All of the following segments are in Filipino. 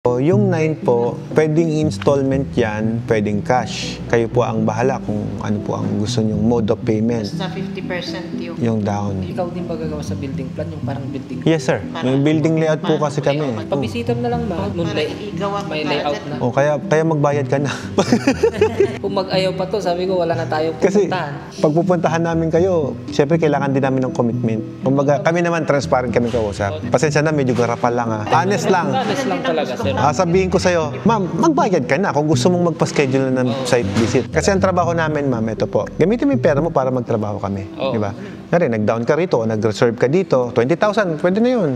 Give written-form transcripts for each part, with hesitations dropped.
O, yung 9 po, pwedeng installment yan, pwedeng cash. Kayo po ang bahala kung ano po ang gusto nyong mode of payment. Basta 50% Yung down. Ikaw din ba gagawa sa building plan? Yung parang building Yes, sir. May building layout po kasi kami. Pabisita mo na lang ba? May layout na. O, kaya magbayad ka na. Kung mag-ayaw pa to, sabi ko wala na tayo Kasi pupuntahan. pag pupuntahan namin kayo, syempre kailangan din namin ng commitment. Kumbaga, kami naman transparent kami kausap. Pasensya na, medyo garapal lang ha. Honest lang. Honest lang talaga, sir. Sabihin ko sa'yo, ma'am, magbayad ka na kung gusto mong magpa-schedule ng site visit. Kasi ang trabaho namin, ma'am, ito po. Gamitin mo yung pera mo para magtrabaho kami. Di ba? Ngari, nag-down ka rito, nag-reserve ka dito, 20,000, pwede na yun.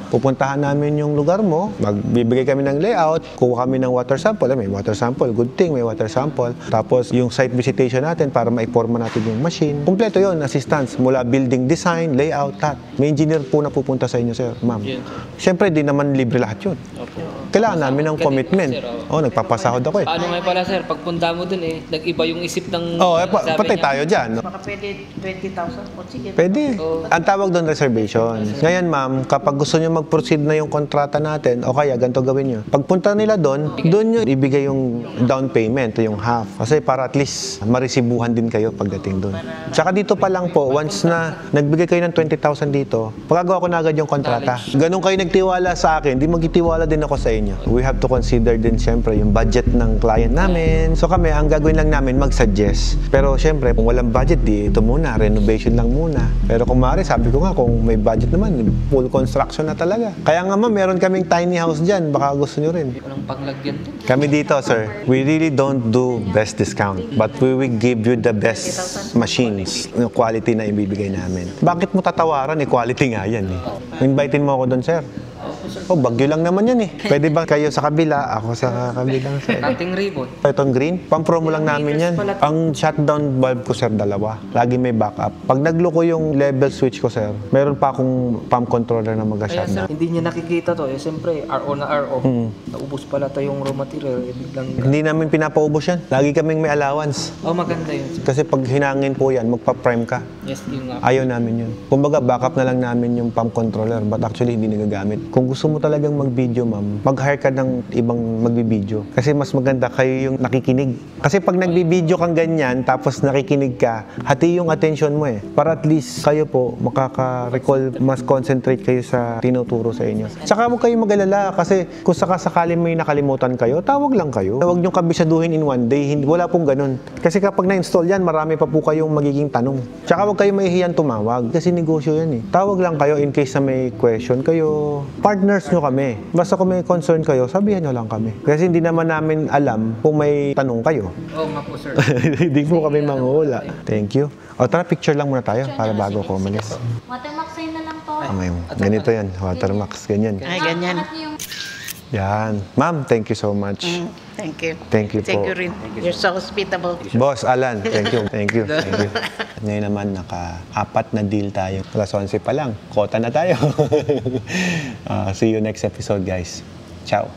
Pupuntahan namin yung lugar mo, magbibigay kami ng layout, kuha kami ng water sample. May water sample, good thing, may water sample. Tapos yung site visitation natin para ma-informa natin yung machine. Kompleto yun, assistance, mula building design, layout, lahat. May engineer po na pupunta sa inyo, sir, ma'am. Siyempre, di naman libre lahat yun. Kailangan namin ng commitment. Nagpapasahod ako eh. Paano nga pala, sir? Pagpunta mo dun nag-iba yung isip ng... Patay tayo dyan. Baka pwede 20,000 o sige. Pwede. Ang tawag doon reservation. Ngayon, ma'am, kapag gusto nyo mag-proceed na yung kontrata natin, o kaya ganito gawin nyo. Pagpunta nila doon nyo ibigay yung down payment, yung half. Kasi para at least maresibuhan din kayo pagdating doon. Tsaka dito pa lang po, once na nagbigay kayo ng 20,000 dito, pagagawa ko na agad yung kontrata. Ganun kayo nagtiwala sa akin, di magtitiwala din ako sa inyo. We have to consider din siyempre yung budget ng client namin. So kami, ang gagawin lang namin, mag-suggest. Pero siyempre, kung walang budget, di ito muna, renovation lang muna. Pero kung maaari, sabi ko nga, kung may budget naman, full construction na talaga. Kaya nga ma'am, meron kaming tiny house dyan. Baka gusto nyo rin. Walang panglagyan dun. Kami dito, sir, we really don't do best discount. But we will give you the best machines, yung quality na ibibigay namin. Bakit mo tatawaran? Quality nga yan eh. Invitein mo ako doon, sir. Bagyo lang naman yan eh. Pwede ba kayo sa kabila? Ako sa kabilang side. Cutting ribbon. Itong green, pang-promo lang namin yan. Ang shutdown bulb ko, sir, dalawa. Lagi may backup. Pag nagluko yung level switch ko, sir, meron pa akong pump controller na Kaya sir, mag-shutdown. hindi niya nakikita to. Siyempre, RO na RO. Naubos pala to yung raw material. Biglang... Hindi namin pinapaubos yan. Lagi kaming may allowance. maganda yun. Kasi pag hinangin po yan, magpa-prime ka. Yes, yun nga. Ayaw namin yun. Kumbaga, backup na lang namin yung pump controller, but actually hindi nagagamit. Kung gusto mo talagang mag-video, ma'am, mag-hire ka ng ibang magbibideo. Kasi mas maganda kayo yung nakikinig. Kasi pag nagbibideo kang ganyan, tapos nakikinig ka, hati yung attention mo eh. Para at least kayo po makaka-recall, mas concentrate kayo sa tinuturo sa inyo. Saka huwag kayong mag-alala kasi kung sakasakali may nakalimutan kayo, tawag lang kayo. Huwag niyong kabisaduhin in one day. Wala pong ganun. Kasi kapag na-install yan, marami pa po kayong magiging tanong. Tsaka huwag kayong mahihiyan tumawag. Kasi negosyo yan eh. Tawag lang kayo in case na may question kayo. Partners nyo kami. Basta kung may concern kayo, sabihan nyo lang kami. Kasi hindi naman namin alam kung may tanong kayo. Nga po, sir. Hindi po kami manghula. Thank you. Tara, picture lang muna tayo para bago ko umalis. Watermax sign na lang po. Ganito yan. Watermax, ganyan. Ay, ganyan. Yan. Ma'am, thank you so much. Thank you. Thank you Thank po. you rin. You're so hospitable. Boss, Alan, thank you. Thank you. Thank you. Ngayon naman, naka-apat na deal tayo. Alas 11 pa lang. Kota na tayo. See you next episode, guys. Ciao.